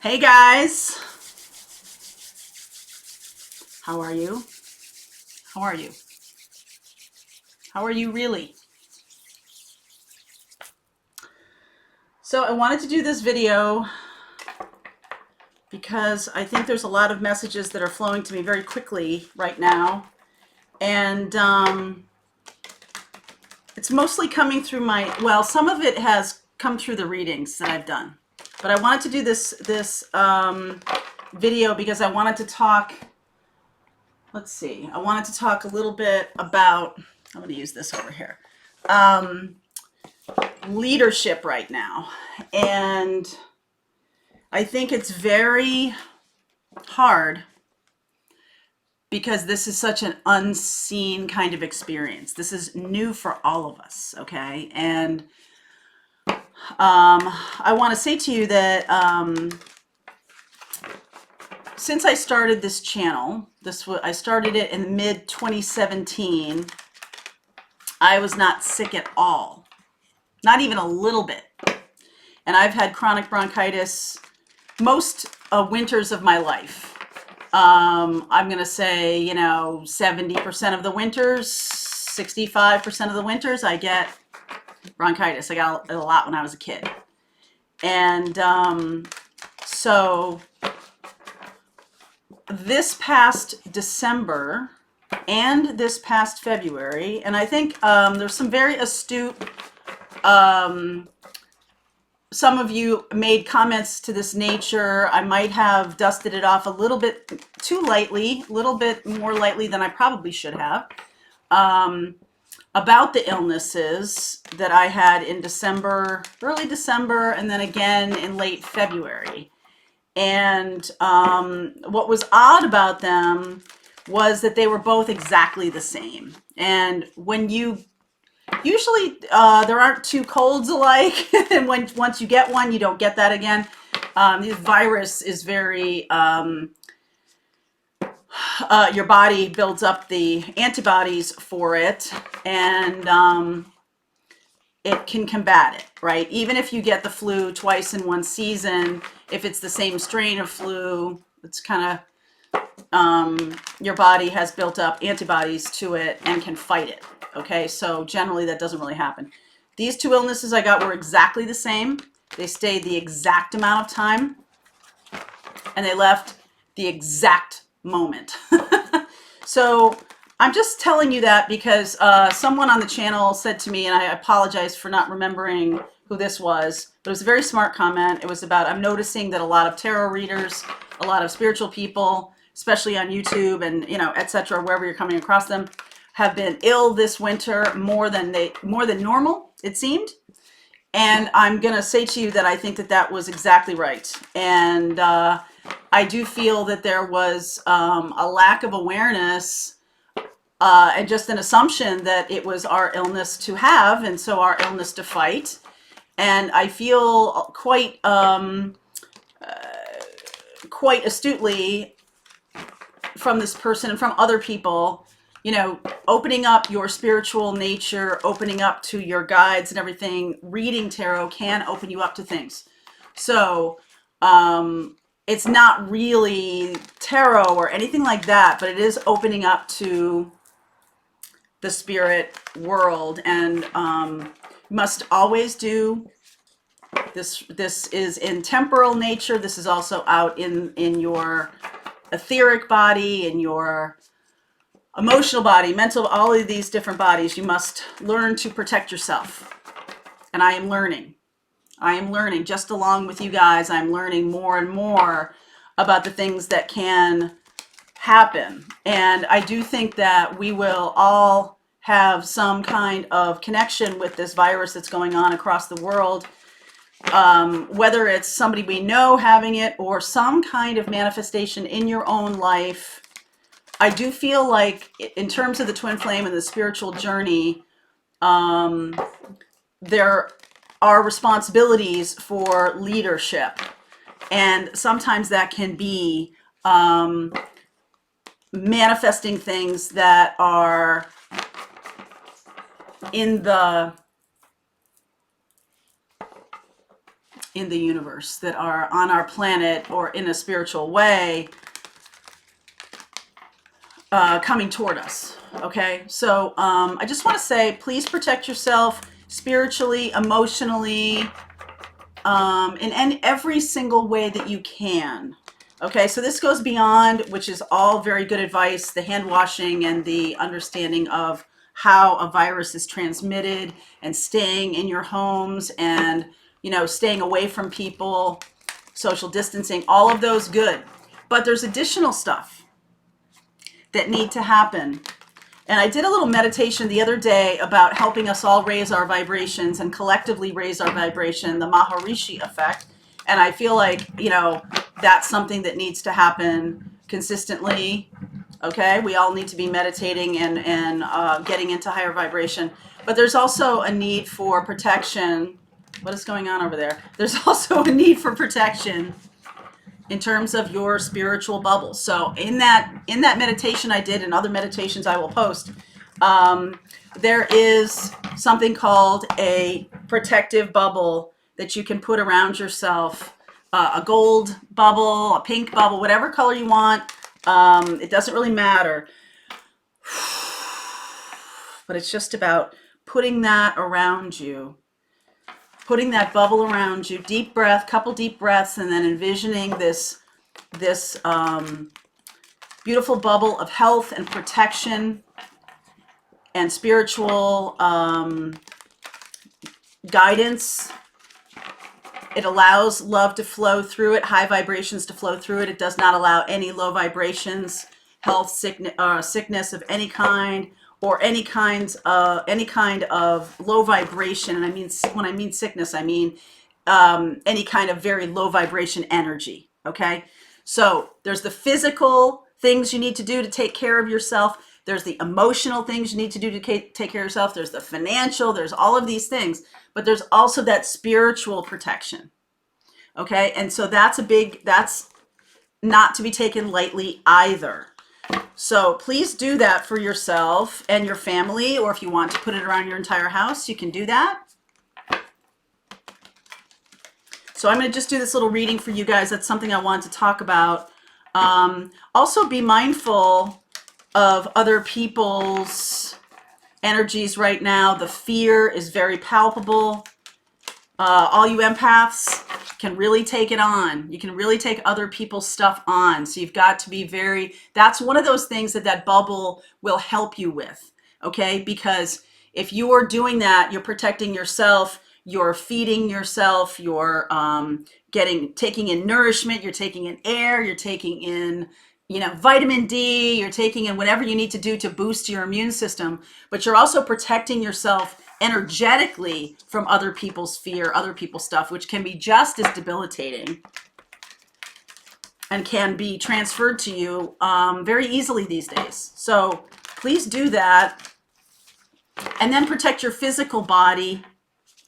Hey guys, how are you? How are you? How are you really? So I wanted to do this video because I think there's a lot of messages that are flowing to me very quickly right now. And it's mostly coming through well, some of it has come through the readings that I've done. But I wanted to do this video because I wanted to talk, let's see, I wanted to talk a little bit about, I'm going to use this over here. Leadership right now. And I think it's very hard because this is such an unseen kind of experience. This is new for all of us, okay? And I want to say to you that since I started this channel, I started it in mid 2017, I was not sick at all. Not even a little bit. And I've had chronic bronchitis most winters of my life. I'm going to say, 70% of the winters, 65% of the winters, I get bronchitis. I got it a lot when I was a kid. And so this past December and this past February, and I think there's some very astute some of you made comments to this nature. I might have dusted it off a little bit too lightly, a little bit more lightly than I probably should have, about the illnesses that I had in December, early December, and then again in late February. And what was odd about them was that they were both exactly the same. And when you usually, there aren't two colds alike, and once you get one, you don't get that again. The virus is very, your body builds up the antibodies for it, and it can combat it, right? Even if you get the flu twice in one season, if it's the same strain of flu, it's kind of, your body has built up antibodies to it and can fight it. Okay, so generally that doesn't really happen. These two illnesses I got were exactly the same. They stayed the exact amount of time, and they left the exact moment. So I'm just telling you that because someone on the channel said to me, and I apologize for not remembering who this was, but it was a very smart comment. It was about, I'm noticing that a lot of tarot readers, a lot of spiritual people, especially on YouTube and, etc., wherever you're coming across them, have been ill this winter more than normal, it seemed. And I'm going to say to you that I think that was exactly right. And I do feel that there was a lack of awareness and just an assumption that it was our illness to have, and so our illness to fight. And I feel quite astutely from this person and from other people, opening up your spiritual nature, opening up to your guides and everything, reading tarot can open you up to things. So it's not really tarot or anything like that, but it is opening up to the spirit world, and must always do this. This is in temporal nature. This is also out in your etheric body, in your emotional body, mental, all of these different bodies. You must learn to protect yourself. And I am learning. Just along with you guys. I'm learning more and more about the things that can happen. And I do think that we will all have some kind of connection with this virus that's going on across the world. Whether it's somebody we know having it or some kind of manifestation in your own life. I do feel like in terms of the twin flame and the spiritual journey, there are responsibilities for leadership. And sometimes that can be manifesting things that are in the in the universe that are on our planet or in a spiritual way coming toward us. Okay, so I just want to say, please protect yourself spiritually, emotionally, in every single way that you can. Okay, so this goes beyond, which is all very good advice, the hand washing and the understanding of how a virus is transmitted and staying in your homes and, staying away from people, social distancing, all of those good. But there's additional stuff that need to happen. And I did a little meditation the other day about helping us all raise our vibrations and collectively raise our vibration, the Maharishi effect. And I feel like, that's something that needs to happen consistently. Okay, we all need to be meditating and getting into higher vibration. But there's also a need for protection. What is going on over there? There's also a need for protection in terms of your spiritual bubble. So in that meditation I did, and other meditations I will post, there is something called a protective bubble that you can put around yourself. A gold bubble, a pink bubble, whatever color you want. It doesn't really matter. But it's just about putting that around you. Putting that bubble around you. Deep breath, couple deep breaths, and then envisioning this beautiful bubble of health and protection and spiritual guidance. It allows love to flow through it, high vibrations to flow through it. It does not allow any low vibrations, health, sickness of any kind, or any kind of low vibration. And I mean, when I mean sickness, I mean any kind of very low vibration energy. Okay, so there's the physical things you need to do to take care of yourself. There's the emotional things you need to do to take care of yourself. There's the financial, there's all of these things, but there's also that spiritual protection. Okay, and so that's not to be taken lightly either. So please do that for yourself and your family, or if you want to put it around your entire house, you can do that. So I'm going to just do this little reading for you guys. That's something I wanted to talk about. Also be mindful of other people's energies right now. The fear is very palpable. All you empaths can really take it on. You can really take other people's stuff on. So you've got to be that's one of those things that bubble will help you with. Okay? Because if you are doing that, you're protecting yourself, you're feeding yourself, you're taking in nourishment, you're taking in air, you're taking in vitamin D, you're taking in whatever you need to do to boost your immune system, but you're also protecting yourself energetically from other people's fear, other people's stuff, which can be just as debilitating and can be transferred to you very easily these days. So please do that. And then protect your physical body,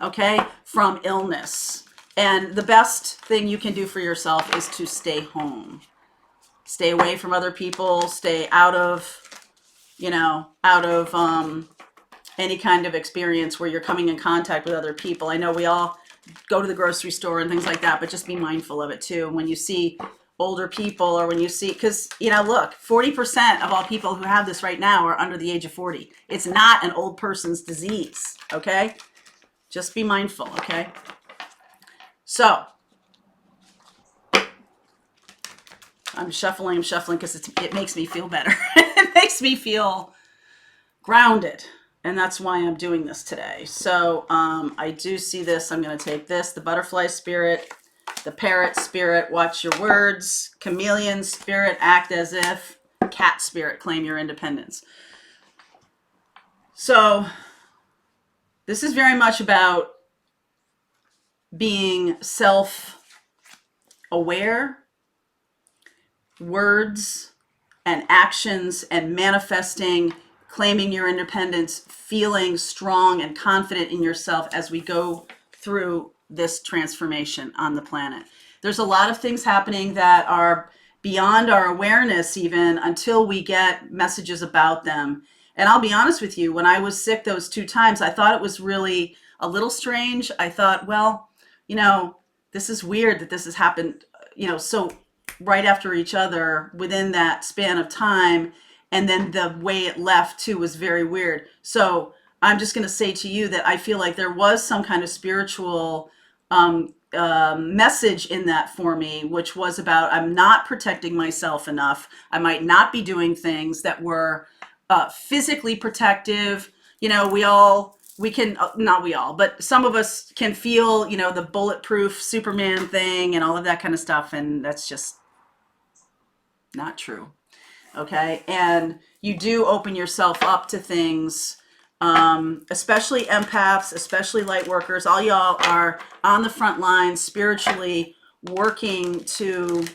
okay, from illness. And the best thing you can do for yourself is to stay home. Stay away from other people, stay out of any kind of experience where you're coming in contact with other people. I know we all go to the grocery store and things like that, but just be mindful of it too. When you see older people, or when you see, because, look, 40% of all people who have this right now are under the age of 40. It's not an old person's disease, okay? Just be mindful, okay? So, I'm shuffling because it makes me feel better. It makes me feel grounded. And that's why I'm doing this today. So I do see this. I'm going to take this, the butterfly spirit, the parrot spirit, watch your words, chameleon spirit, act as if, cat spirit, claim your independence. So this is very much about being self-aware, words and actions, and manifesting, claiming your independence, feeling strong and confident in yourself as we go through this transformation on the planet. There's a lot of things happening that are beyond our awareness even until we get messages about them. And I'll be honest with you, when I was sick those 2 times, I thought it was really a little strange. I thought, well, this is weird that this has happened, so right after each other within that span of time. And then the way it left too was very weird. So I'm just going to say to you that I feel like there was some kind of spiritual message in that for me, which was about I'm not protecting myself enough. I might not be doing things that were physically protective. We can, not we all, but some of us can feel, the bulletproof Superman thing and all of that kind of stuff. And that's just not true. Okay. And you do open yourself up to things, especially empaths, especially light workers. All y'all are on the front lines spiritually working to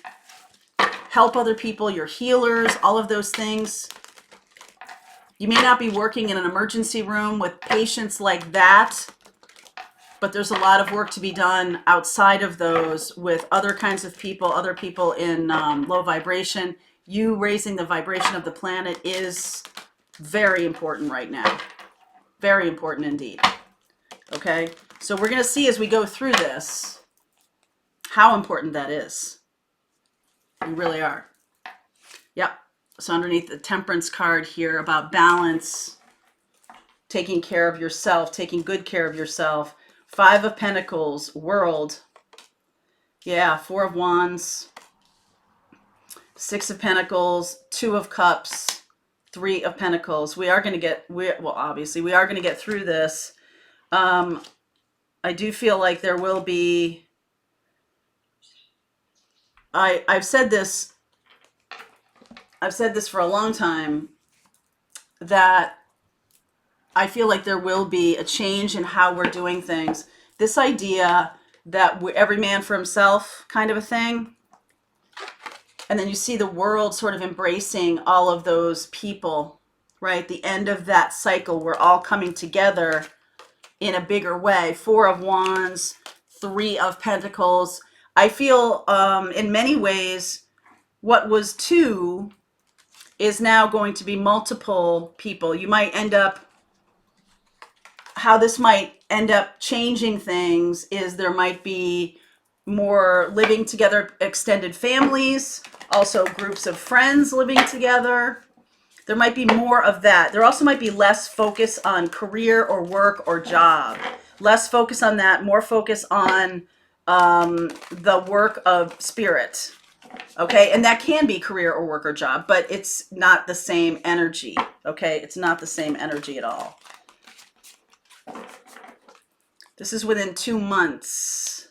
help other people. You're healers, all of those things. You may not be working in an emergency room with patients like that, but there's a lot of work to be done outside of those with other kinds of people, other people in low vibration. You raising the vibration of the planet is very important right now. Very important indeed. Okay, so we're going to see as we go through this how important that is. You really are. Yep. So underneath the temperance card here about balance, taking care of yourself, taking good care of yourself. 5 of Pentacles, World. Yeah, 4 of Wands. 6 of Pentacles, 2 of Cups, 3 of Pentacles. We are going to get, obviously, we are going to get through this. I do feel like there will be, I've said this for a long time, that I feel like there will be a change in how we're doing things. This idea that every man for himself kind of a thing. And then you see the world sort of embracing all of those people, right? The end of that cycle, we're all coming together in a bigger way. 4 of Wands, 3 of Pentacles. I feel in many ways what was 2 is now going to be multiple people. You might end up, how this might end up changing things is there might be more living together, extended families, also groups of friends living together. There might be more of that. There also might be less focus on career or work or job. Less focus on that, more focus on the work of spirit. Okay, and that can be career or work or job, but it's not the same energy. Okay, it's not the same energy at all. This is within 2 months.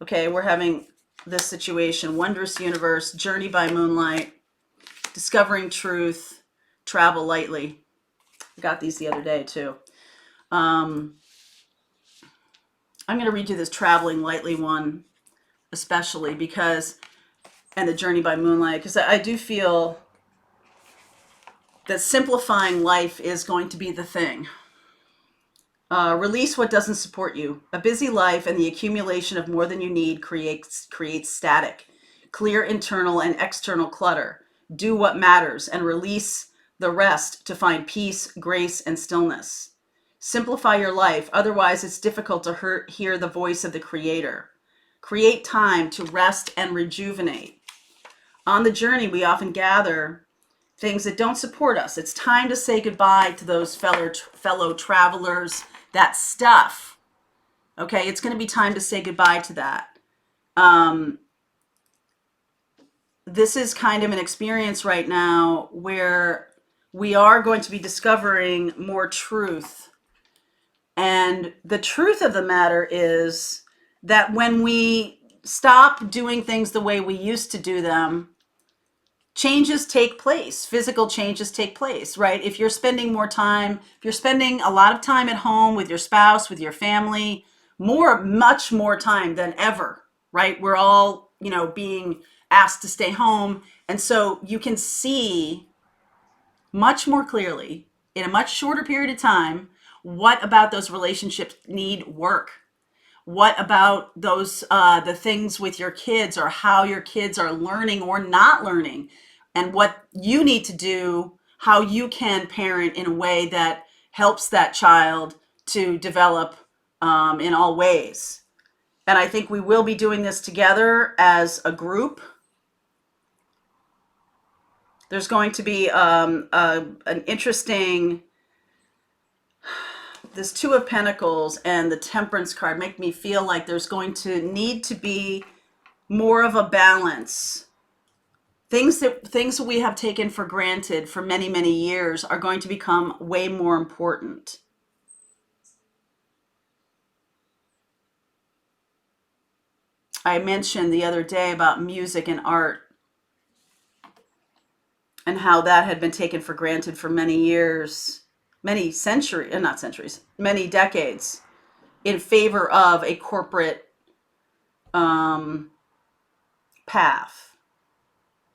Okay, we're having this situation. Wondrous universe, journey by moonlight, discovering truth, travel lightly. I got these the other day too. I'm going to read you this traveling lightly one, especially because, and the journey by moonlight, because I do feel that simplifying life is going to be the thing. Release what doesn't support you. A busy life and the accumulation of more than you need creates static. Clear internal and external clutter. Do what matters and release the rest to find peace, grace, and stillness. Simplify your life, otherwise it's difficult to hear the voice of the Creator. Create time to rest and rejuvenate. On the journey, we often gather things that don't support us. It's time to say goodbye to those fellow travelers, that stuff. Okay, it's going to be time to say goodbye to that. This is kind of an experience right now where we are going to be discovering more truth. And the truth of the matter is that when we stop doing things the way we used to do them, changes take place. Physical changes take place, right? If you're spending more time, if you're spending a lot of time at home with your spouse, with your family, much more time than ever, right? We're all, being asked to stay home. And so you can see much more clearly in a much shorter period of time, what about those relationships need work? What about those, the things with your kids or how your kids are learning or not learning, and what you need to do, how you can parent in a way that helps that child to develop in all ways. And I think we will be doing this together as a group. There's going to be an interesting, this Two of Pentacles and the Temperance card make me feel like there's going to need to be more of a balance. Things that we have taken for granted for many, many years are going to become way more important. I mentioned the other day about music and art and how that had been taken for granted for many years, many centuries, not centuries, many decades, in favor of a corporate path.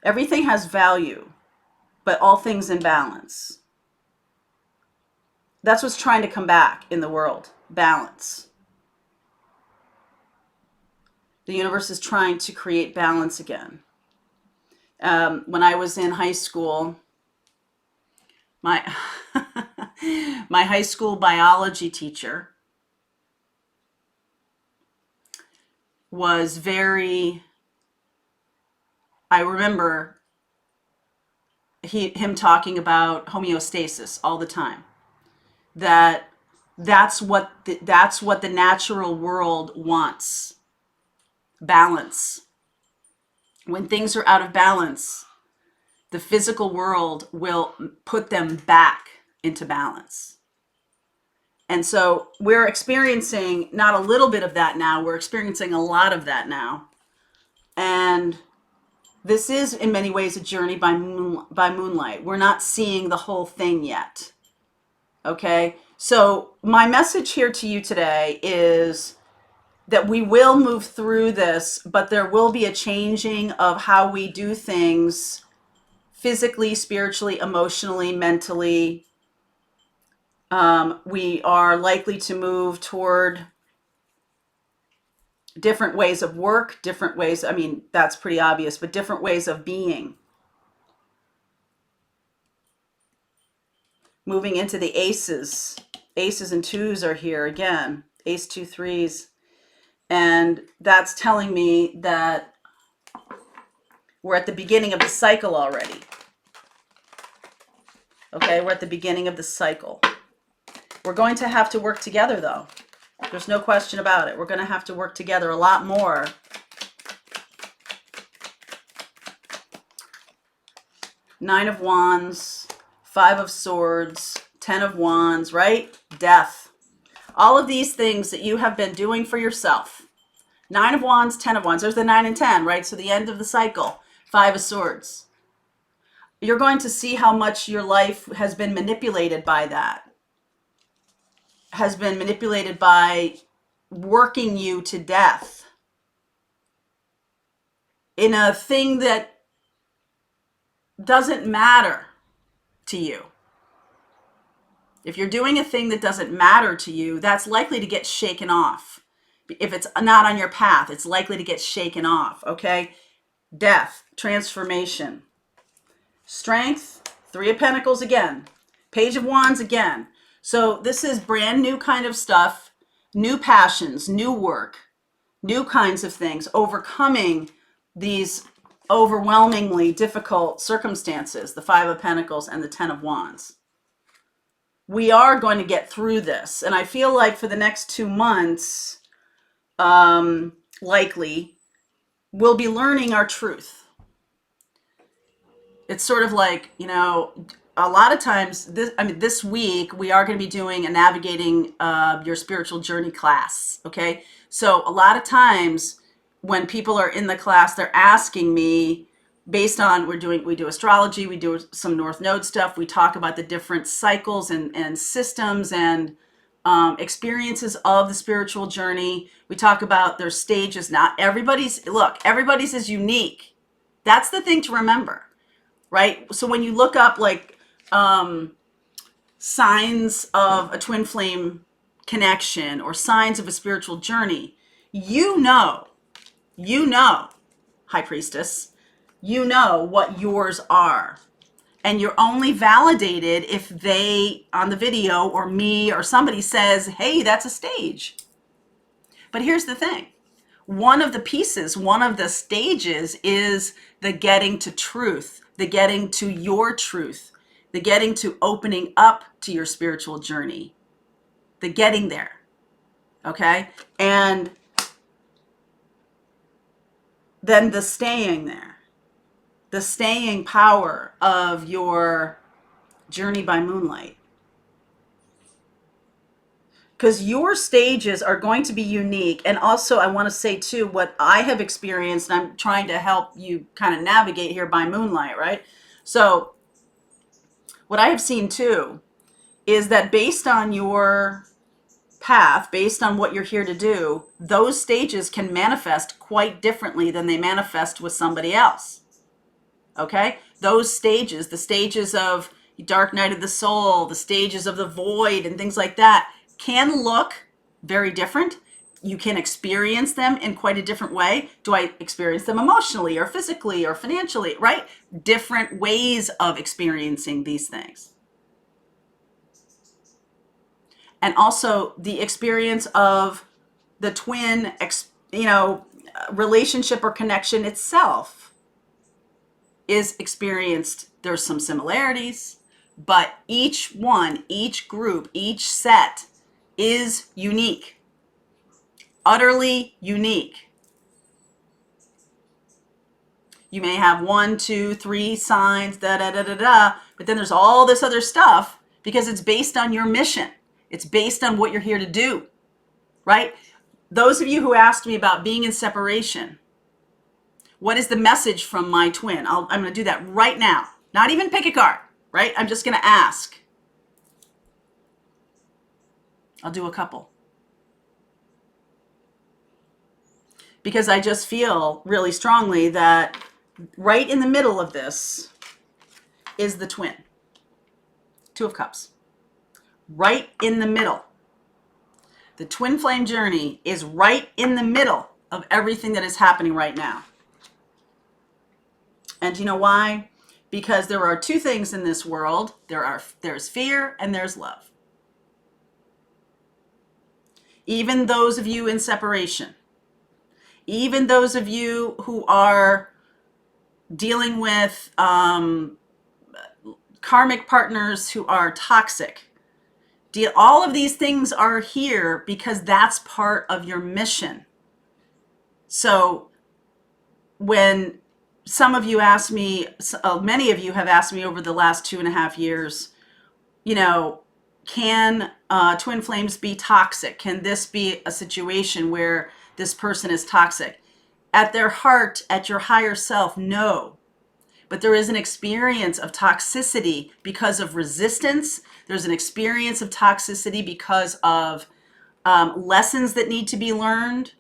Everything has value, but all things in balance. That's what's trying to come back in the world, balance. The universe is trying to create balance again. When I was in high school, my my high school biology teacher was very, I remember him talking about homeostasis all the time. That's what the natural world wants. Balance. When things are out of balance, the physical world will put them back into balance. And so we're experiencing not a little bit of that now, we're experiencing a lot of that now. And this is in many ways a journey by moonlight. We're not seeing the whole thing yet. Okay? So my message here to you today is that we will move through this, but there will be a changing of how we do things physically, spiritually, emotionally, mentally. We are likely to move toward different ways of work, different ways, I mean, that's pretty obvious, but different ways of being. Moving into the aces. Aces and twos are here again. Ace, two, threes. And that's telling me that we're at the beginning of the cycle already. Okay, we're at the beginning of the cycle. We're going to have to work together, though. There's no question about it. We're going to have to work together a lot more. Nine of Wands, Five of Swords, Ten of Wands, right? Death. All of these things that you have been doing for yourself. Nine of Wands, Ten of Wands. There's the 9 and 10, right? So the end of the cycle. Five of Swords. You're going to see how much your life has been manipulated by that. Has been manipulated by working you to death in a thing that doesn't matter to you. If you're doing a thing that doesn't matter to you, that's likely to get shaken off. If it's not on your path, it's likely to get shaken off, okay? Death, transformation, strength, Three of Pentacles again, Page of Wands again. So this is brand new kind of stuff, new passions, new work, new kinds of things, overcoming these overwhelmingly difficult circumstances, the Five of Pentacles and the Ten of Wands. We are going to get through this. And I feel like for the next 2 months, likely, we'll be learning our truth. It's sort of like, you know, a lot of times, this week, we are going to be doing a navigating your spiritual journey class, okay? So a lot of times when people are in the class, they're asking me, based on, we do astrology, we do some North Node stuff, we talk about the different cycles and systems and experiences of the spiritual journey. We talk about their stages. Not everybody's, everybody's is unique. That's the thing to remember, right? So when you look up like signs of a twin flame connection or signs of a spiritual journey, you know, High Priestess, you know what yours are. And you're only validated if they, on the video or me or somebody says, hey, that's a stage. But here's the thing. one of the pieces, one of the stages is the getting to truth, the getting to your truth, the getting to opening up to your spiritual journey, the getting there. Okay? And then the staying there, the staying power of your journey by moonlight. Because your stages are going to be unique. And also, I want to say, too, what I have experienced, and I'm trying to help you kind of navigate here by moonlight, right? So, what I have seen, too, is that based on your path, based on what you're here to do, those stages can manifest quite differently than they manifest with somebody else. Okay? Those stages, the stages of dark night of the soul, the stages of the void, and things like that, can look very different. You can experience them in quite a different way. Do I experience them emotionally or physically or financially, right? Different ways of experiencing these things. And also the experience of the twin, relationship or connection itself is experienced. There's some similarities, but each one, each group, each set is unique, utterly unique. You may have 1, 2, 3 signs, but then there's all this other stuff because it's based on your mission. It's based on what you're here to do, right? Those of you who asked me about being in separation, what is the message from my twin? I'm going to do that right now. Not even pick a card, right? I'm just going to ask. I'll do a couple. Because I just feel really strongly that right in the middle of this is the twin. 2 of Cups. Right in the middle. The twin flame journey is right in the middle of everything that is happening right now. And you know why? Because there are 2 things in this world. There's fear and there's love. Even those of you in separation, even those of you who are dealing with karmic partners who are toxic, all of these things are here because that's part of your mission. So when some of you ask me, many of you have asked me over the last 2.5 years, can twin flames be toxic? Can this be a situation where this person is toxic? At their heart, at your higher self, no. But there is an experience of toxicity because of resistance. There's an experience of toxicity because of lessons that need to be learned.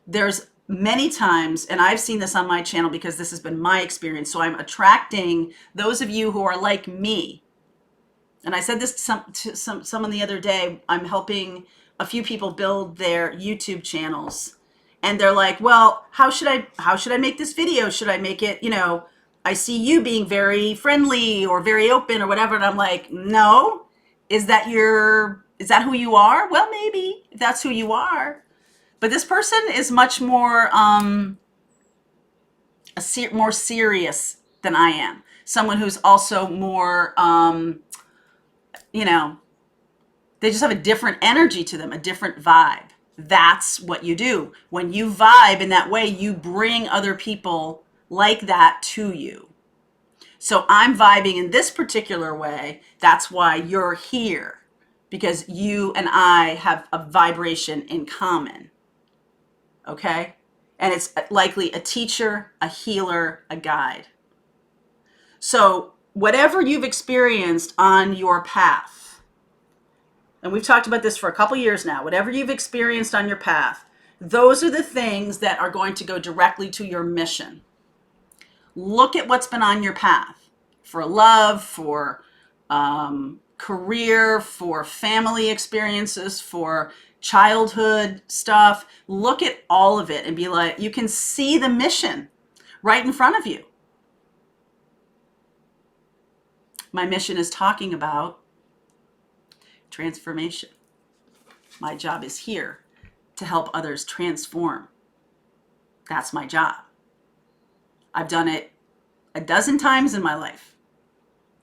There's many times, and I've seen this on my channel because this has been my experience, so I'm attracting those of you who are like me. And I said this to someone the other day. I'm helping a few people build their YouTube channels. And they're like, well, how should I make this video? Should I make it, I see you being very friendly or very open or whatever. And I'm like, no. Is that who you are? Well, maybe if that's who you are. But this person is much more more serious than I am. Someone who's also more they just have a different energy to them, a different vibe. That's what you do. When you vibe in that way, you bring other people like that to you. So I'm vibing in this particular way. That's why you're here, because you and I have a vibration in common. Okay? And it's likely a teacher, a healer, a guide. So whatever you've experienced on your path, and we've talked about this for a couple years now, whatever you've experienced on your path, those are the things that are going to go directly to your mission. Look at what's been on your path for love, for career, for family experiences, for childhood stuff. Look at all of it and be like, you can see the mission right in front of you. My mission is talking about transformation. My job is here to help others transform. That's my job. I've done it a dozen times in my life.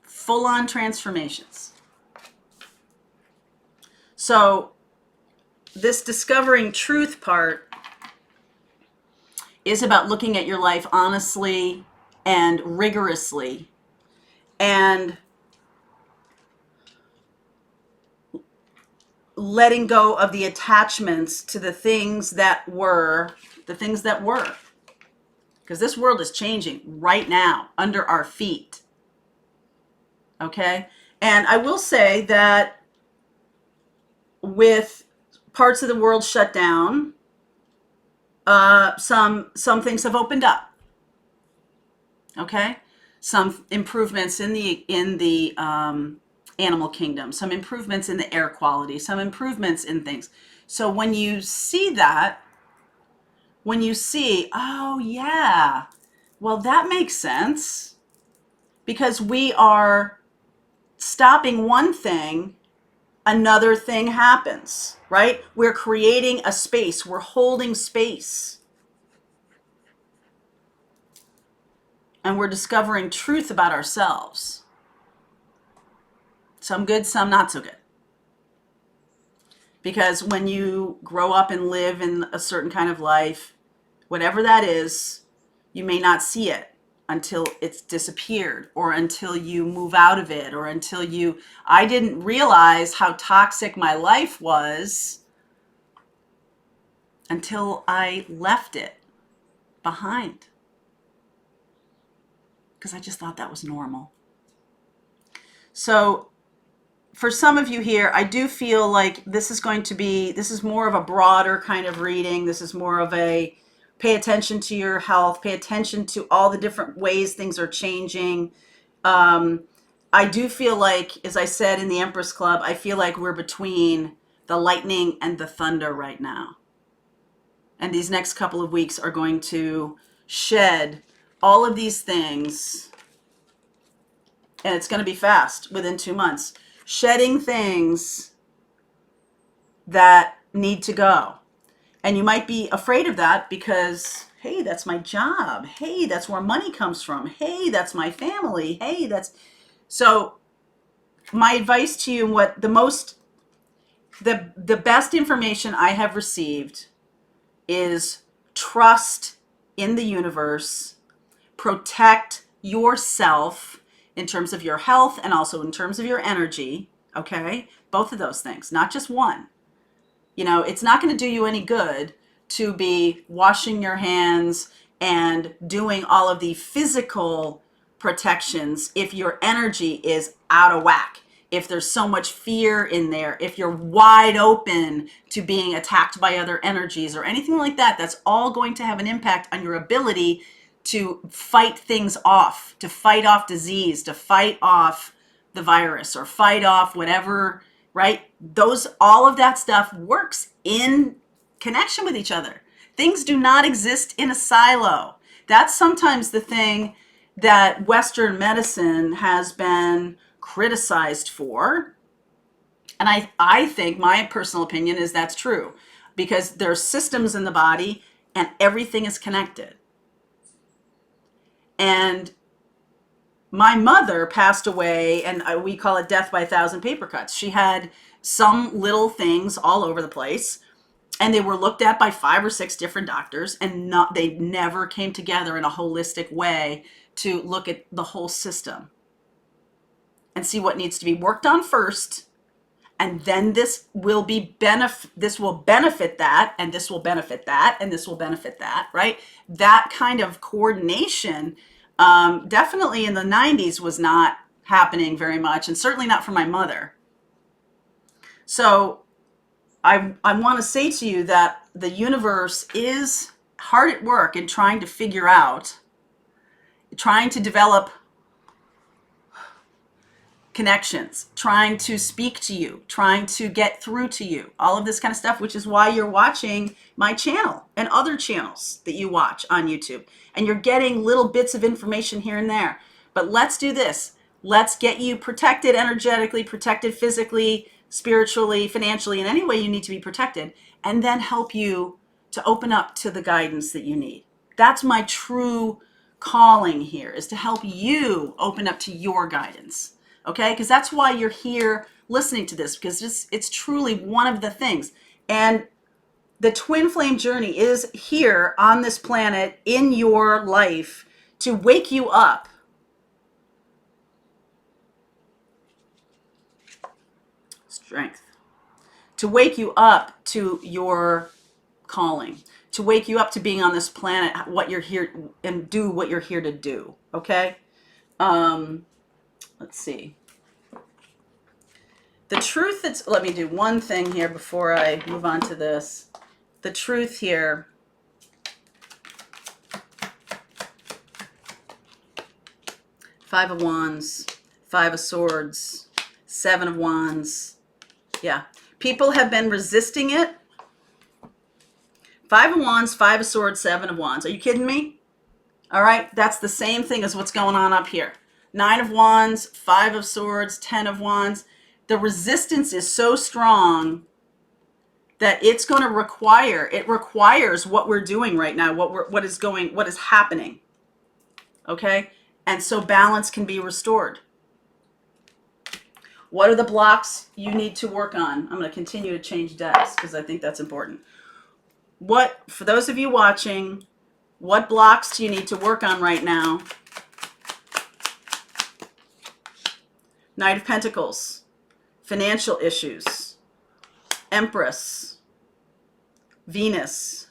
Full-on transformations. So this discovering truth part is about looking at your life honestly and rigorously and letting go of the attachments to the things that were. Because this world is changing right now under our feet. Okay? And I will say that with parts of the world shut down, some things have opened up. Okay? Some improvements in the animal kingdom, some improvements in the air quality, some improvements in things. So when you see that, oh yeah, well, that makes sense, because we are stopping one thing, another thing happens, right? We're creating a space, we're holding space, and we're discovering truth about ourselves. Some good, some not so good. Because when you grow up and live in a certain kind of life, whatever that is, you may not see it until it's disappeared, or until you move out of it, or until I didn't realize how toxic my life was until I left it behind. Because I just thought that was normal. So for some of you here, I do feel like this is more of a broader kind of reading. This is more of a pay attention to your health, pay attention to all the different ways things are changing. I do feel like, as I said in the Empress Club, I feel like we're between the lightning and the thunder right now. And these next couple of weeks are going to shed all of these things. And it's going to be fast, within 2 months. Shedding things that need to go. And you might be afraid of that because, hey, that's my job. Hey, that's where money comes from. Hey, that's my family. Hey, that's... So my advice to you, what the best information I have received is trust in the universe, protect yourself in terms of your health and also in terms of your energy, okay? Both of those things, not just one. It's not going to do you any good to be washing your hands and doing all of the physical protections if your energy is out of whack, if there's so much fear in there, if you're wide open to being attacked by other energies or anything like that. That's all going to have an impact on your ability to fight things off, to fight off disease, to fight off the virus, or fight off whatever, right? All of that stuff works in connection with each other. Things do not exist in a silo. That's sometimes the thing that Western medicine has been criticized for. And I think, my personal opinion is that's true, because there's systems in the body and everything is connected. And my mother passed away, and we call it death by 1,000 paper cuts. She had some little things all over the place, and they were looked at by 5 or 6 different doctors, and they never came together in a holistic way to look at the whole system and see what needs to be worked on first. And then this will benefit that, and this will benefit that, and this will benefit that, right? That kind of coordination definitely in the 90s was not happening very much, and certainly not for my mother. So I want to say to you that the universe is hard at work in trying to figure out, trying to develop connections, trying to speak to you, trying to get through to you, all of this kind of stuff, which is why you're watching my channel and other channels that you watch on YouTube. And you're getting little bits of information here and there. But let's do this. Let's get you protected energetically, protected physically, spiritually, financially, in any way you need to be protected, and then help you to open up to the guidance that you need. That's my true calling here, is to help you open up to your guidance. Okay? Because that's why you're here listening to this, because it's truly one of the things. And the twin flame journey is here on this planet in your life to wake you up. Strength. To wake you up to your calling, to wake you up to being on this planet, what you're here, and do what you're here to do. Okay? Let's see. The truth that's, let me do one thing here before I move on to this. The truth here, Five of Wands, Five of Swords, Seven of Wands. Yeah. People have been resisting it. Five of Wands, Five of Swords, Seven of Wands. Are you kidding me? All right. That's the same thing as what's going on up here. Nine of Wands, Five of Swords, Ten of Wands. The resistance is so strong that it's going to require, it requires what we're doing right now, what is happening. Okay? And so balance can be restored. What are the blocks you need to work on? I'm going to continue to change decks because I think that's important. For those of you watching, what blocks do you need to work on right now? Knight of Pentacles, financial issues, Empress, Venus,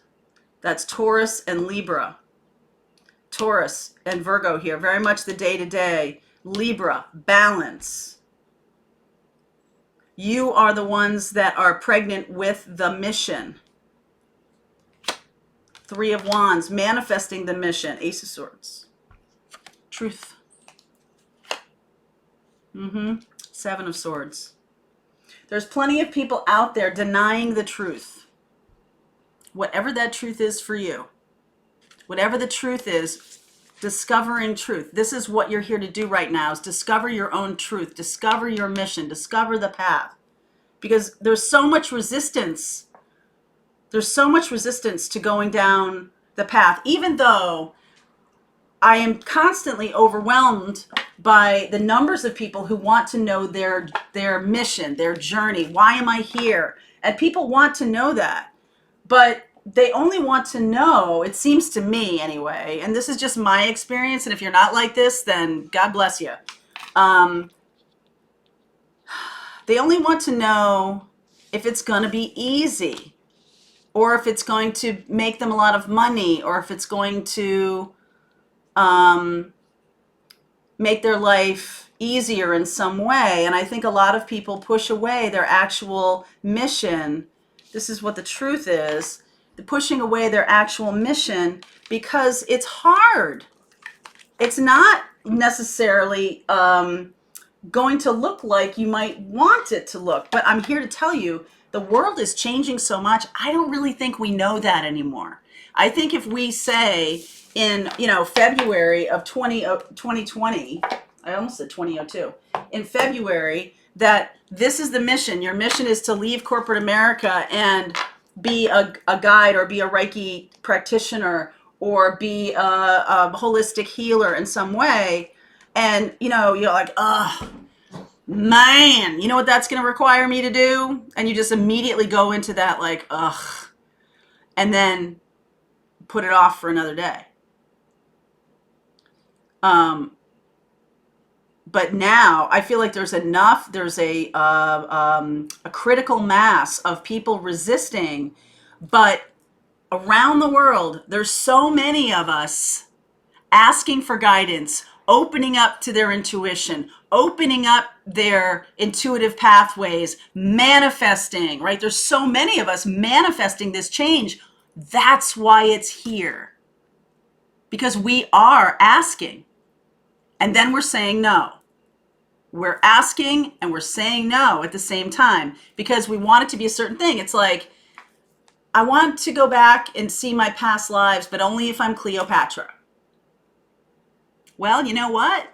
that's Taurus and Libra. Taurus and Virgo here, very much the day-to-day. Libra, balance. You are the ones that are pregnant with the mission. Three of Wands, manifesting the mission. Ace of Swords. Truth. Seven of Swords. There's plenty of people out there denying the truth. Whatever that truth is for you. Whatever the truth is, discovering truth. This is what you're here to do right now, is discover your own truth. Discover your mission. Discover the path. Because there's so much resistance. There's so much resistance to going down the path, even though I am constantly overwhelmed by the numbers of people who want to know their mission, their journey. Why am I here? And people want to know that. But they only want to know, it seems to me anyway, and this is just my experience, and if you're not like this, then God bless you. They only want to know if it's going to be easy, or if it's going to make them a lot of money, or if it's going to make their life easier in some way. And I think a lot of people push away their actual mission. This is what the truth is. They're pushing away their actual mission because it's hard. It's not necessarily going to look like you might want it to look. But I'm here to tell you, the world is changing so much. I don't really think we know that anymore. I think if we say in, February of 2020, I almost said 2002, in February, that this is the mission. Your mission is to leave corporate America and be a guide, or be a Reiki practitioner, or be a holistic healer in some way. And, you're like, oh, man, you know what that's going to require me to do? And you just immediately go into that like, ugh, and then put it off for another day. But now I feel like there's a critical mass of people resisting, but around the world, there's so many of us asking for guidance, opening up to their intuition, opening up their intuitive pathways, manifesting, right? There's so many of us manifesting this change. That's why it's here. Because we are asking, and then we're saying no. We're asking and we're saying no at the same time because we want it to be a certain thing. It's like, I want to go back and see my past lives, but only if I'm Cleopatra. Well, you know what?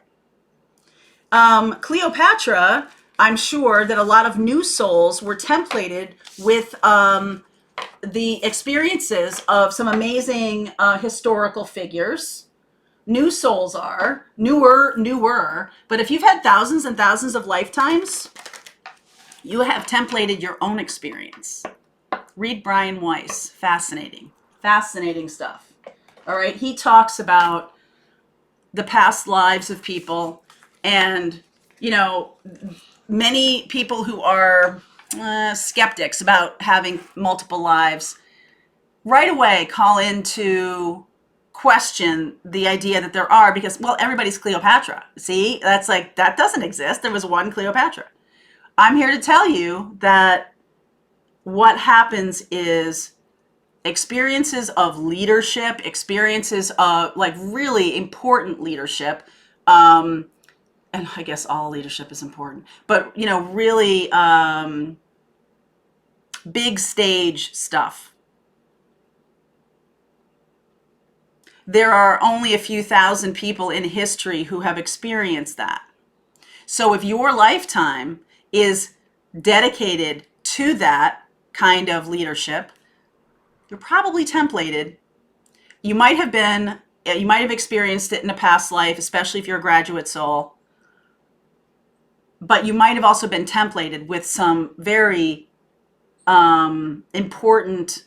Cleopatra I'm sure that a lot of new souls were templated with the experiences of some amazing historical figures. New souls are newer. But if you've had thousands and thousands of lifetimes, you have templated your own experience. Read Brian Weiss. Fascinating stuff. All right. He talks about the past lives of people, and, you know, many people who are skeptics about having multiple lives right away call into question the idea that there are, because, well, everybody's Cleopatra. See, that's like, that doesn't exist. There was one Cleopatra. I'm here to tell you that what happens is experiences of leadership, experiences of like really important leadership, and I guess all leadership is important, but, you know, really big stage stuff. There are only a few thousand people in history who have experienced that. So if your lifetime is dedicated to that kind of leadership, you're probably templated. You might have experienced it in a past life, especially if you're a graduate soul. But you might have also been templated with some very important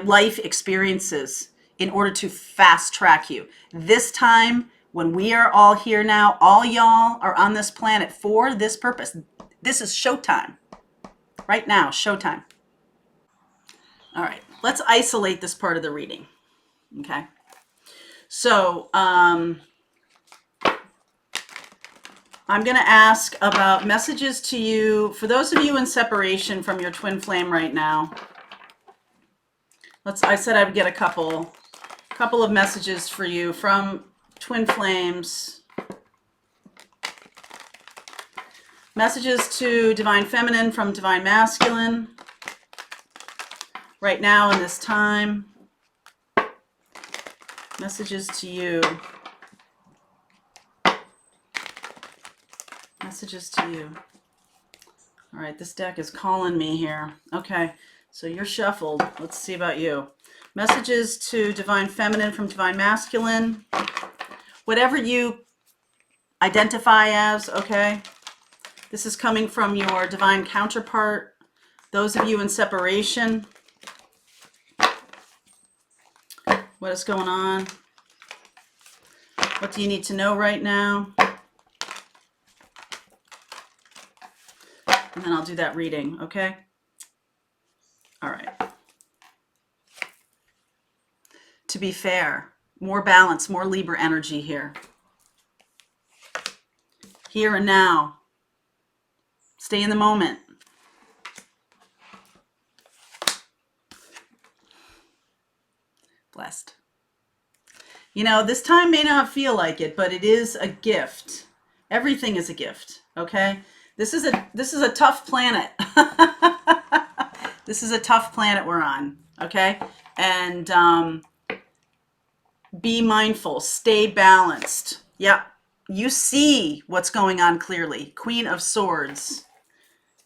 life experiences in order to fast track you. This time, when we are all here now, all y'all are on this planet for this purpose. This is showtime. Right now, showtime. All right, let's isolate this part of the reading. Okay. So, I'm going to ask about messages to you. For those of you in separation from your twin flame right now, I said I would get a couple of messages for you from twin flames. Messages to divine feminine from divine masculine right now in this time. Messages to you. Messages to you. All right, this deck is calling me here. Okay, so you're shuffled. Let's see about you. Messages to divine feminine from divine masculine. Whatever you identify as, okay? This is coming from your divine counterpart. Those of you in separation. What is going on? What do you need to know right now? And then I'll do that reading, okay? All right. To be fair, more balance, more Libra energy here. Here and now. Stay in the moment. Blessed. You know, this time may not feel like it, but it is a gift. Everything is a gift, okay? This is a tough planet. This is a tough planet we're on, okay? And be mindful, stay balanced. Yep, you see what's going on clearly. Queen of Swords.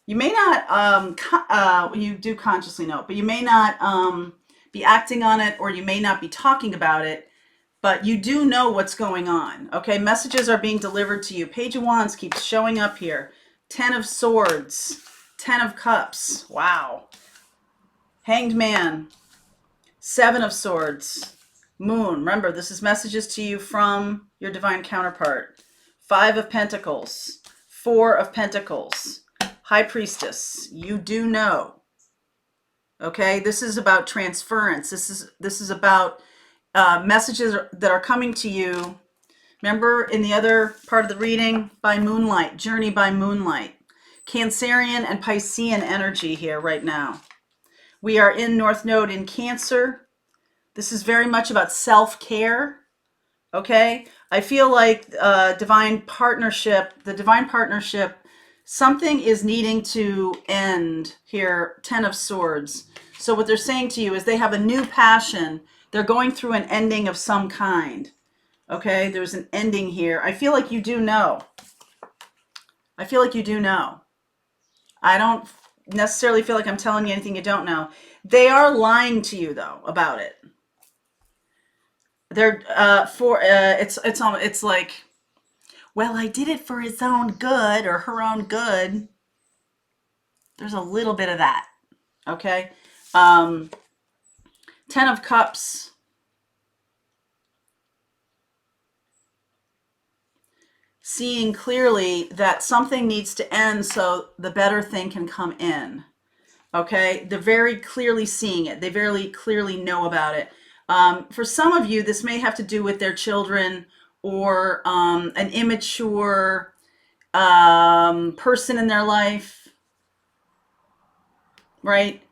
You may not, you do consciously know it, but you may not be acting on it, or you may not be talking about it, but you do know what's going on, okay? Messages are being delivered to you. Page of Wands keeps showing up here. 10 of Swords, 10 of Cups, wow. Hanged Man, 7 of Swords, Moon. Remember, this is messages to you from your divine counterpart. 5 of Pentacles, 4 of Pentacles, High Priestess. You do know, okay? This is about transference. This is about messages that are coming to you. Remember in the other part of the reading, by moonlight, journey by moonlight. Cancerian and Piscean energy here right now. We are in North Node in Cancer. This is very much about self-care, okay? I feel like the divine partnership, something is needing to end here, 10 of Swords. So what they're saying to you is they have a new passion. They're going through an ending of some kind. Okay, there's an ending here. I feel like you do know. I feel like you do know. I don't necessarily feel like I'm telling you anything you don't know. They are lying to you though about it. They're it's like, well, I did it for his own good or her own good. There's a little bit of that. Okay. Um, 10 of Cups. Seeing clearly that something needs to end so the better thing can come in. Okay. They're very clearly seeing it. They very clearly know about it. For some of you, this may have to do with their children or an immature person in their life, right?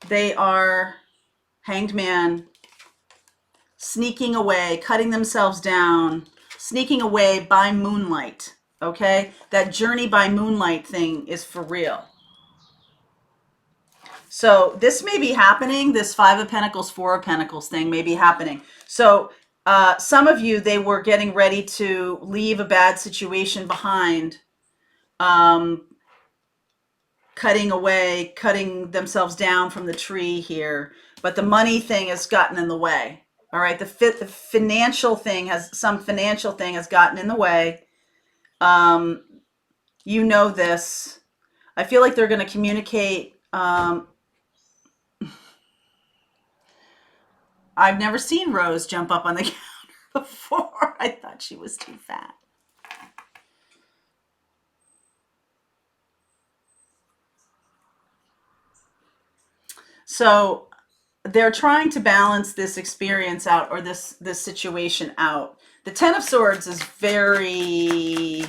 They are Hanged Man, sneaking away, cutting themselves down, sneaking away by moonlight. Okay? That journey by moonlight thing is for real. So this may be happening. This Five of Pentacles, Four of Pentacles thing may be happening. So some of you, they were getting ready to leave a bad situation behind, cutting away, cutting themselves down from the tree here. But the money thing has gotten in the way. All right, the financial thing has gotten in the way. You know this. I feel like they're going to communicate. I've never seen Rose jump up on the counter before. I thought she was too fat. So they're trying to balance this experience out, or this situation out. The Ten of Swords is very...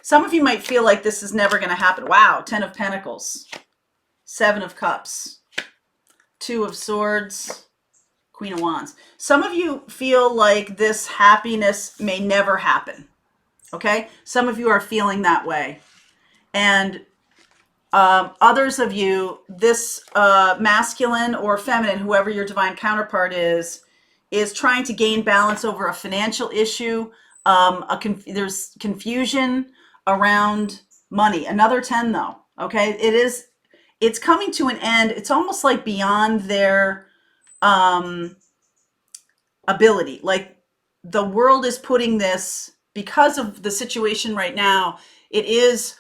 Some of you might feel like this is never going to happen. Wow, 10 of Pentacles, 7 of Cups, 2 of Swords, Queen of Wands. Some of you feel like this happiness may never happen. Okay? Some of you are feeling that way. And others of you, this masculine or feminine, whoever your divine counterpart is trying to gain balance over a financial issue. There's confusion around money. Another 10 though. Okay. It's coming to an end. It's almost like beyond their ability. Like the world is putting this, because of the situation right now, it is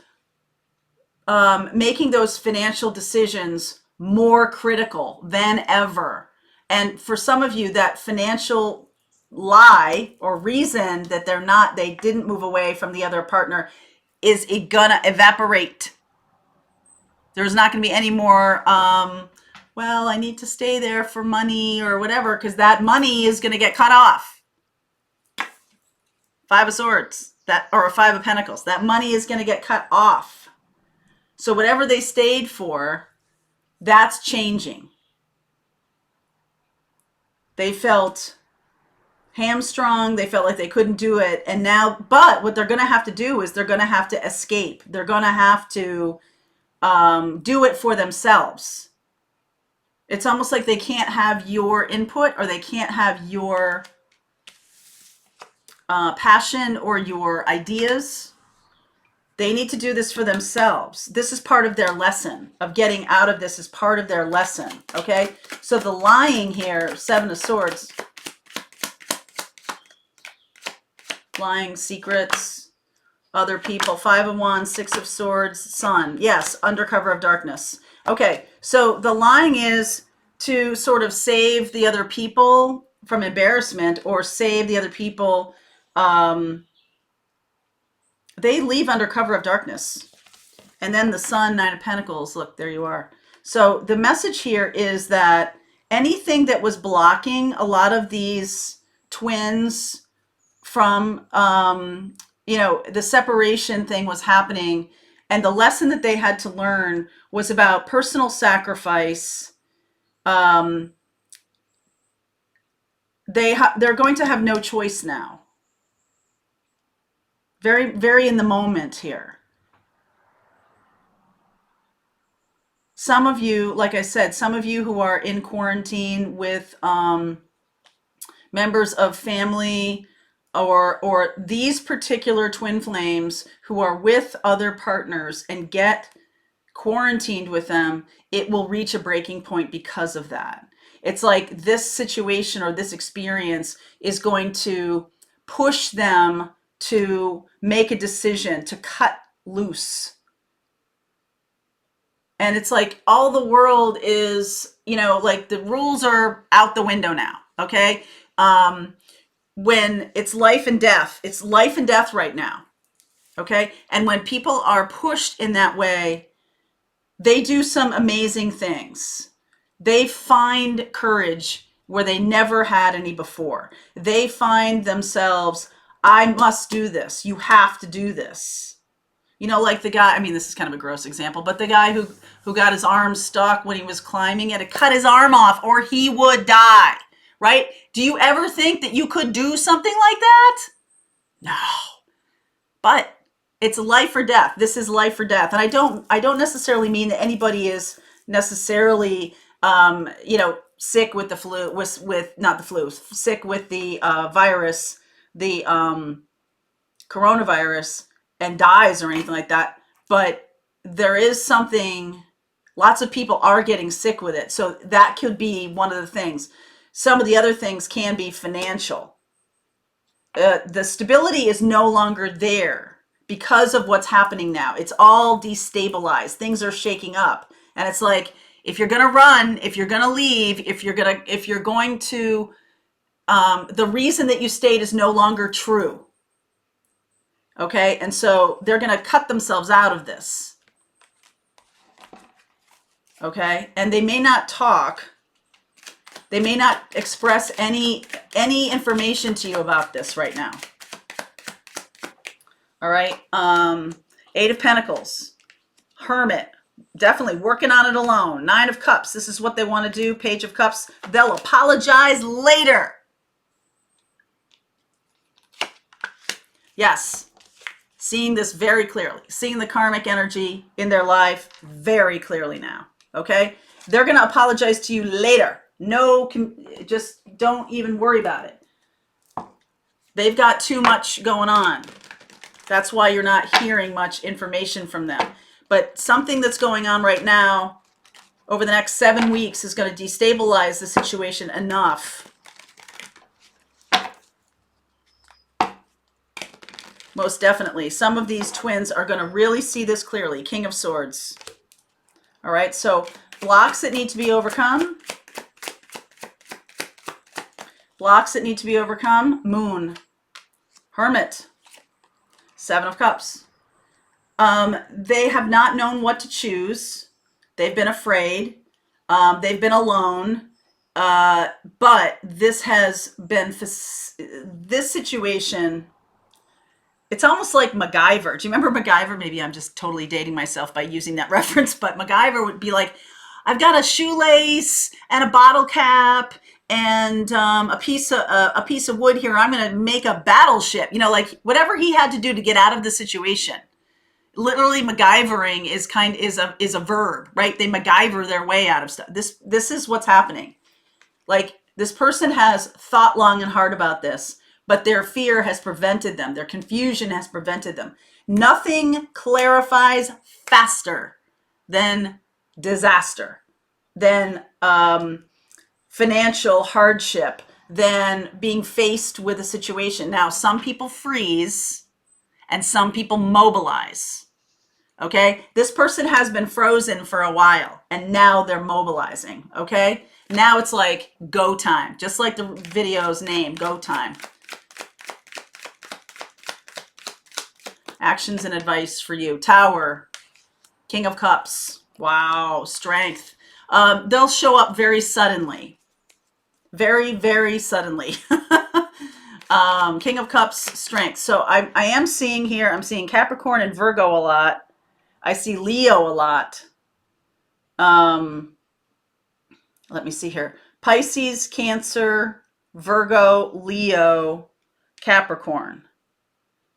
making those financial decisions more critical than ever. And for some of you, that financial lie or reason that they didn't move away from the other partner is gonna evaporate. There's not gonna be any more, well, I need to stay there for money or whatever, because that money is gonna get cut off. 5 of Swords, or 5 of Pentacles, that money is gonna get cut off. So whatever they stayed for, that's changing. They felt hamstrung. They felt like they couldn't do it. And now, but what they're going to have to do is they're going to have to escape. They're going to have to do it for themselves. It's almost like they can't have your input, or they can't have your passion or your ideas. They need to do this for themselves. This is part of their lesson. Of getting out of this is part of their lesson. Okay? So the lying here, 7 of Swords. Lying, secrets, other people. 5 of Wands, 6 of Swords, Sun. Yes, under cover of darkness. Okay, so the lying is to sort of save the other people from embarrassment, or save the other people. They leave under cover of darkness. And then the Sun, 9 of Pentacles. Look, there you are. So the message here is that anything that was blocking a lot of these twins from, the separation thing was happening. And the lesson that they had to learn was about personal sacrifice. They're going to have no choice now. Very, very in the moment here. Some of you, like I said, some of you who are in quarantine with members of family, or these particular twin flames who are with other partners and get quarantined with them, it will reach a breaking point because of that. It's like this situation or this experience is going to push them to make a decision to cut loose. And it's like all the world is, like the rules are out the window now. Okay. When it's life and death, it's life and death right now. Okay. And when people are pushed in that way, they do some amazing things. They find courage where they never had any before. They find themselves, I must do this. You have to do this. Like the guy, I mean, this is kind of a gross example, but the guy who got his arm stuck when he was climbing it, cut his arm off or he would die, right? Do you ever think that you could do something like that? No. But it's life or death. This is life or death. And I don't necessarily mean that anybody is necessarily, sick with the flu, with not the flu, sick with the virus, the coronavirus, and dies or anything like that. But there is something, lots of people are getting sick with it. So that could be one of the things. Some of the other things can be financial. The stability is no longer there because of what's happening now. It's all destabilized. Things are shaking up. And it's like, if you're going to run, if you're going to leave, if you're going to, the reason that you stayed is no longer true. Okay. And so they're going to cut themselves out of this. Okay. And they may not talk. They may not express any information to you about this right now. All right. 8 of Pentacles, Hermit, definitely working on it alone. 9 of Cups, this is what they want to do. Page of Cups, they'll apologize later. Yes, seeing this very clearly, seeing the karmic energy in their life very clearly now. Okay, they're going to apologize to you later. No, just don't even worry about it. They've got too much going on. That's why you're not hearing much information from them. But something that's going on right now over the next 7 weeks is going to destabilize the situation enough. Most definitely. Some of these twins are going to really see this clearly. King of Swords. All right, so blocks that need to be overcome. Blocks that need to be overcome. Moon. Hermit. 7 of Cups. They have not known what to choose. They've been afraid. They've been alone. But this has been, this situation, it's almost like MacGyver. Do you remember MacGyver? Maybe I'm just totally dating myself by using that reference, but MacGyver would be like, I've got a shoelace and a bottle cap and a piece of wood here. I'm going to make a battleship. Like whatever he had to do to get out of the situation. Literally, MacGyvering is a verb, right? They MacGyver their way out of stuff. This is what's happening. Like this person has thought long and hard about this, but their fear has prevented them. Their confusion has prevented them. Nothing clarifies faster than disaster, than financial hardship, than being faced with a situation. Now, some people freeze and some people mobilize. Okay, this person has been frozen for a while and now they're mobilizing. Okay, now it's like go time, just like the video's name, go time. Actions and advice for you. Tower, King of Cups. Wow, strength. They'll show up very suddenly. Very, very suddenly. King of Cups, strength. So I am seeing here, I'm seeing Capricorn and Virgo a lot. I see Leo a lot. Let me see here. Pisces, Cancer, Virgo, Leo, Capricorn.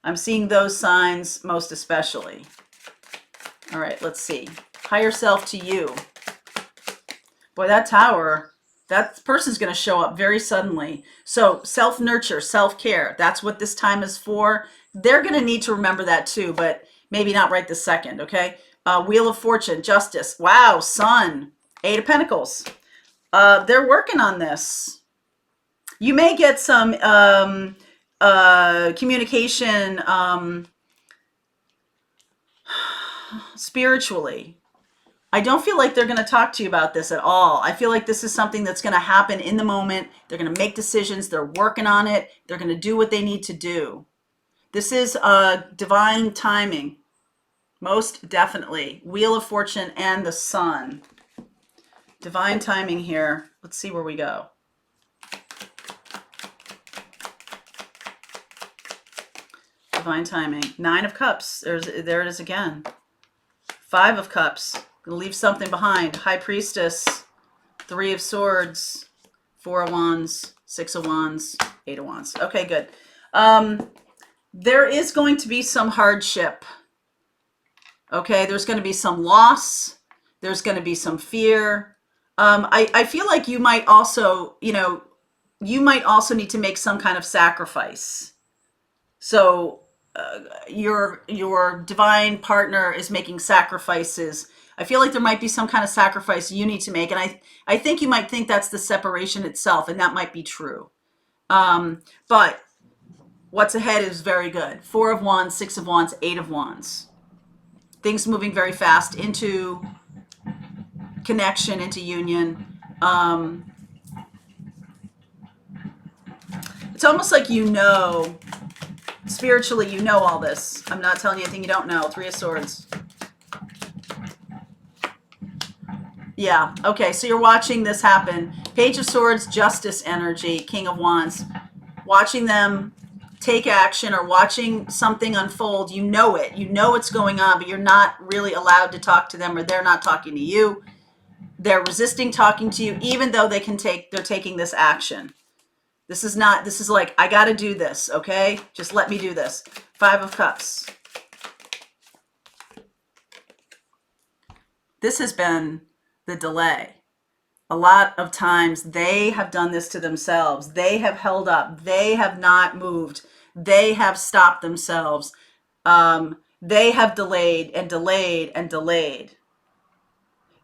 I'm seeing those signs most especially. All right, let's see. Higher self to you. Boy, that Tower, That person's going to show up very suddenly. So self-nurture, self-care, that's what this time is for. They're going to need to remember that too, but maybe not right this second, okay? Wheel of Fortune, Justice. Wow, Sun, Eight of Pentacles. They're working on this. You may get some communication spiritually. I don't feel like they're going to talk to you about this at all. I feel like this is something that's going to happen in the moment. They're going to make decisions. They're working on it. They're going to do what they need to do. This is divine timing, most definitely. Wheel of Fortune and the Sun. Divine timing here. Let's see where we go. Divine timing. Nine of Cups. There it is again. Five of Cups. Gonna leave something behind. High Priestess. Three of Swords. Four of Wands. Six of Wands. Eight of Wands. Okay, good. There is going to be some hardship. Okay, there's going to be some loss. There's going to be some fear. I feel like you might also, you might also need to make some kind of sacrifice. So your divine partner is making sacrifices. I feel like there might be some kind of sacrifice you need to make. And I think you might think that's the separation itself, and that might be true. But what's ahead is very good. Four of Wands, Six of Wands, Eight of Wands. Things moving very fast into connection, into union. It's almost like spiritually you know all this. I'm not telling you anything you don't know. Three of Swords. Yeah, okay, so you're watching this happen. Page of Swords, Justice energy, King of Wands. Watching them take action or watching something unfold, you know it. You know what's going on, but you're not really allowed to talk to them, or they're not talking to you. They're resisting talking to you, even though they're taking this action. This is like, I got to do this, okay? Just let me do this. Five of Cups. This has been the delay. A lot of times they have done this to themselves. They have held up. They have not moved. They have stopped themselves. They have delayed and delayed and delayed.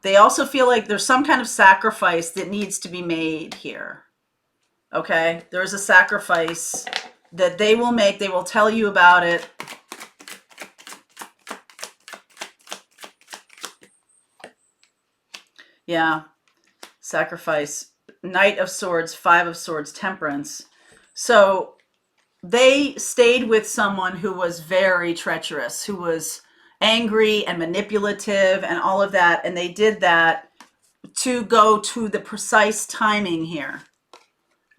They also feel like there's some kind of sacrifice that needs to be made here. Okay? There's a sacrifice that they will make. They will tell you about it. Yeah. Sacrifice. Knight of Swords, Five of Swords, Temperance. So they stayed with someone who was very treacherous, who was angry and manipulative and all of that. And they did that to go to the precise timing here.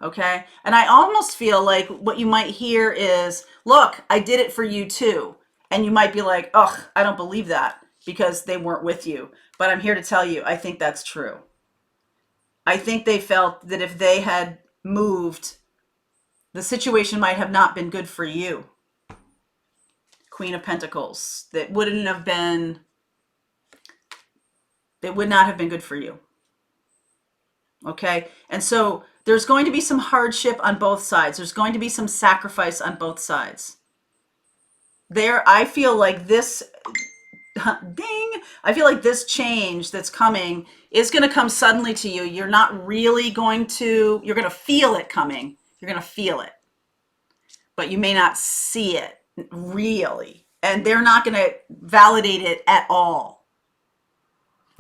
Okay? And I almost feel like what you might hear is, look, I did it for you too. And you might be like, ugh, I don't believe that because they weren't with you. But I'm here to tell you, I think that's true. I think they felt that if they had moved, the situation might have not been good for you. Queen of Pentacles. It would not have been good for you. Okay? And so there's going to be some hardship on both sides. There's going to be some sacrifice on both sides. I feel like this, ding, I feel like this change that's coming is going to come suddenly to you. You're not really going to, you're going to feel it coming. You're going to feel it. But you may not see it really. And they're not going to validate it at all.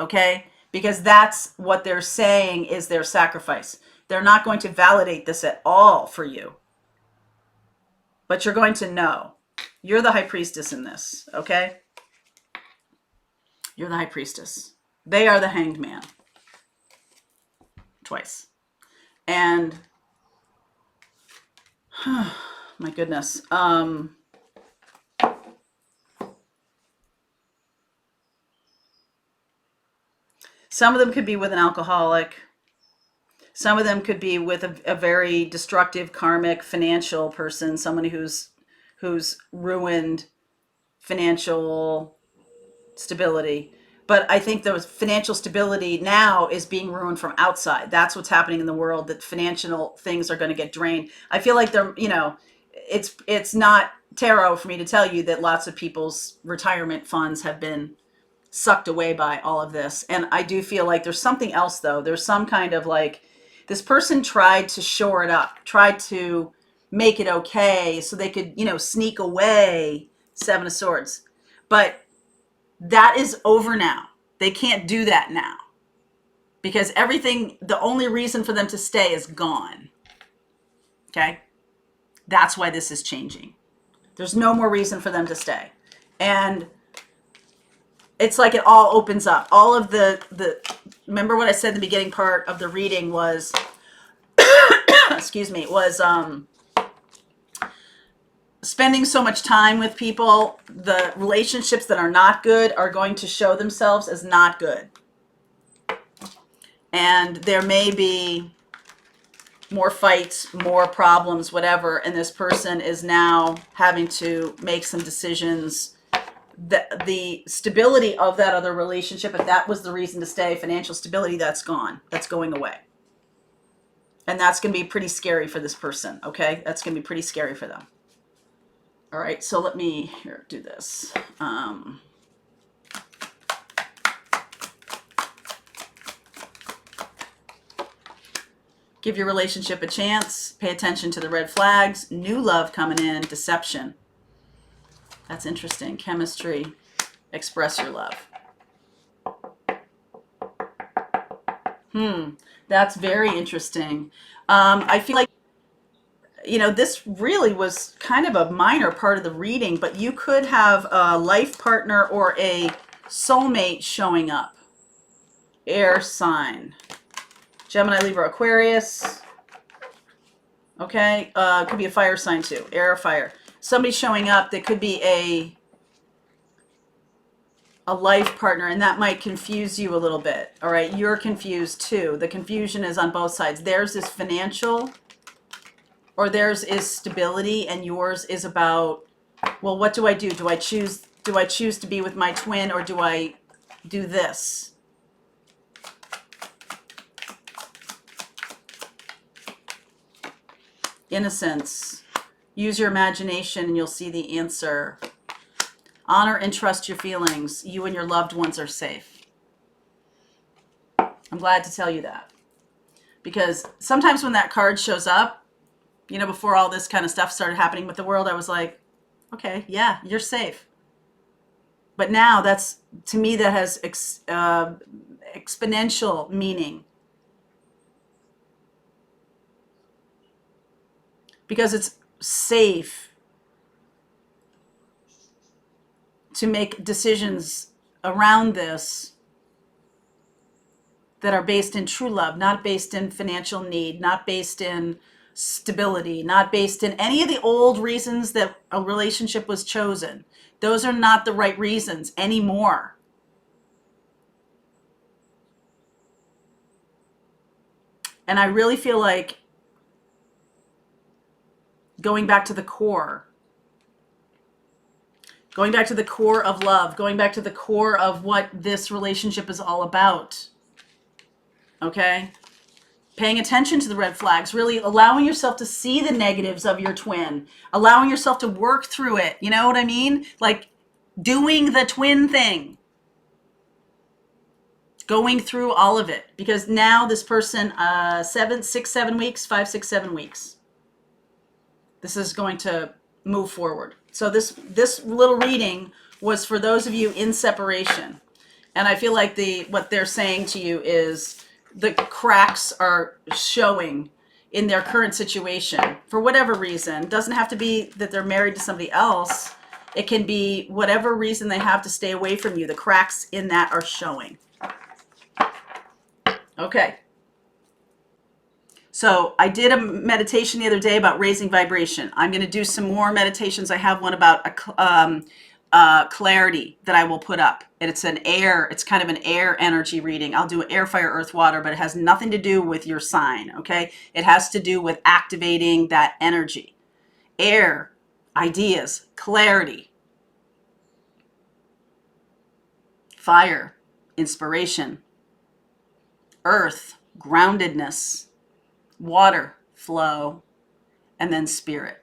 Okay? Because that's what they're saying is their sacrifice. They're not going to validate this at all for you. But you're going to know. You're the High Priestess in this, okay? You're the High Priestess. They are the Hanged Man. Twice. And, my goodness. Some of them could be with an alcoholic. Some of them could be with a very destructive, karmic, financial person, someone who's ruined financial stability. But I think the financial stability now is being ruined from outside. That's what's happening in the world, that financial things are going to get drained. I feel like they're, it's not tarot for me to tell you that lots of people's retirement funds have been sucked away by all of this. And I do feel like there's something else, though. There's some kind of like, this person tried to shore it up, tried to make it okay so they could, sneak away. Seven of Swords. But that is over now. They can't do that now because everything, the only reason for them to stay is gone. Okay? That's why this is changing. There's no more reason for them to stay. And it's like it all opens up. All of the remember what I said in the beginning part of the reading was, excuse me, was spending so much time with people, the relationships that are not good are going to show themselves as not good. And there may be more fights, more problems, whatever, and this person is now having to make some decisions. The stability of that other relationship, if that was the reason to stay, financial stability, that's gone. That's going away. And that's going to be pretty scary for this person, okay? That's going to be pretty scary for them. All right, so let me do this. Give your relationship a chance. Pay attention to the red flags. New love coming in. Deception. That's interesting. Chemistry. Express your love. That's very interesting. I feel like, this really was kind of a minor part of the reading, but you could have a life partner or a soulmate showing up. Air sign. Gemini, Libra, Aquarius. Okay. Could be a fire sign too. Air or fire. Somebody showing up that could be a life partner, and that might confuse you a little bit. All right. You're confused too. The confusion is on both sides. Theirs is financial, or theirs is stability, and yours is about, well, what do I do? Do I choose to be with my twin, or do I do this? Innocence. Use your imagination and you'll see the answer. Honor and trust your feelings. You and your loved ones are safe. I'm glad to tell you that. Because sometimes when that card shows up, before all this kind of stuff started happening with the world, I was like, okay, yeah, you're safe. But now that's, to me, that has exponential meaning. Because it's safe to make decisions around this that are based in true love, not based in financial need, not based in stability, not based in any of the old reasons that a relationship was chosen. Those are not the right reasons anymore. And I really feel like going back to the core of love, going back to the core of what this relationship is all about. Okay? Paying attention to the red flags, really allowing yourself to see the negatives of your twin, allowing yourself to work through it. You know what I mean? Like doing the twin thing. Going through all of it. Because now this person, 5, 6, 7 weeks. This is going to move forward. So this little reading was for those of you in separation. And I feel like what they're saying to you is the cracks are showing in their current situation for whatever reason. It doesn't have to be that they're married to somebody else. It can be whatever reason they have to stay away from you. The cracks in that are showing. Okay. So I did a meditation the other day about raising vibration. I'm going to do some more meditations. I have one about clarity that I will put up. And it's kind of an air energy reading. I'll do air, fire, earth, water, but it has nothing to do with your sign, okay? It has to do with activating that energy. Air, ideas, clarity. Fire, inspiration, earth, groundedness, water, flow, and then spirit,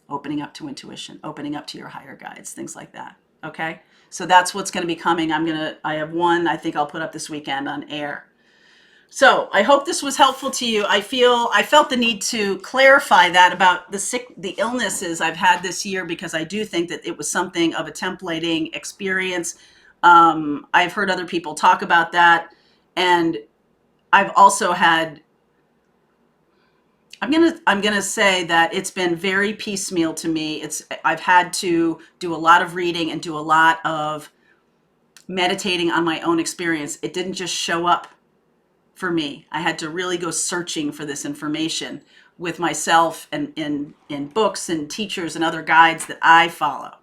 opening up to intuition, opening up to your higher guides, things like that. Okay? So that's what's going to be coming. I have one I think I'll put up this weekend on air. So I hope this was helpful to you. I felt the need to clarify that about the illnesses I've had this year, because I do think that it was something of a templating experience. I've heard other people talk about that, and I've also had. I'm gonna say that it's been very piecemeal to me. I've had to do a lot of reading and do a lot of meditating on my own experience. It didn't just show up for me. I had to really go searching for this information with myself and in books and teachers and other guides that I follow.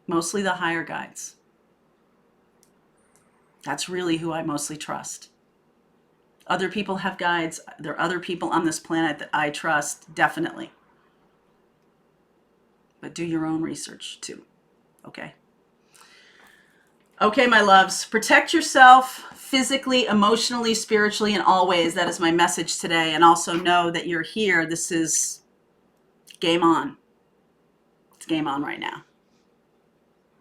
Mostly the higher guides. That's really who I mostly trust. Other people have guides. There are other people on this planet that I trust, definitely. But do your own research too, okay? Okay, my loves, protect yourself physically, emotionally, spiritually, and always. That is my message today. And also know that you're here. This is game on. It's game on right now.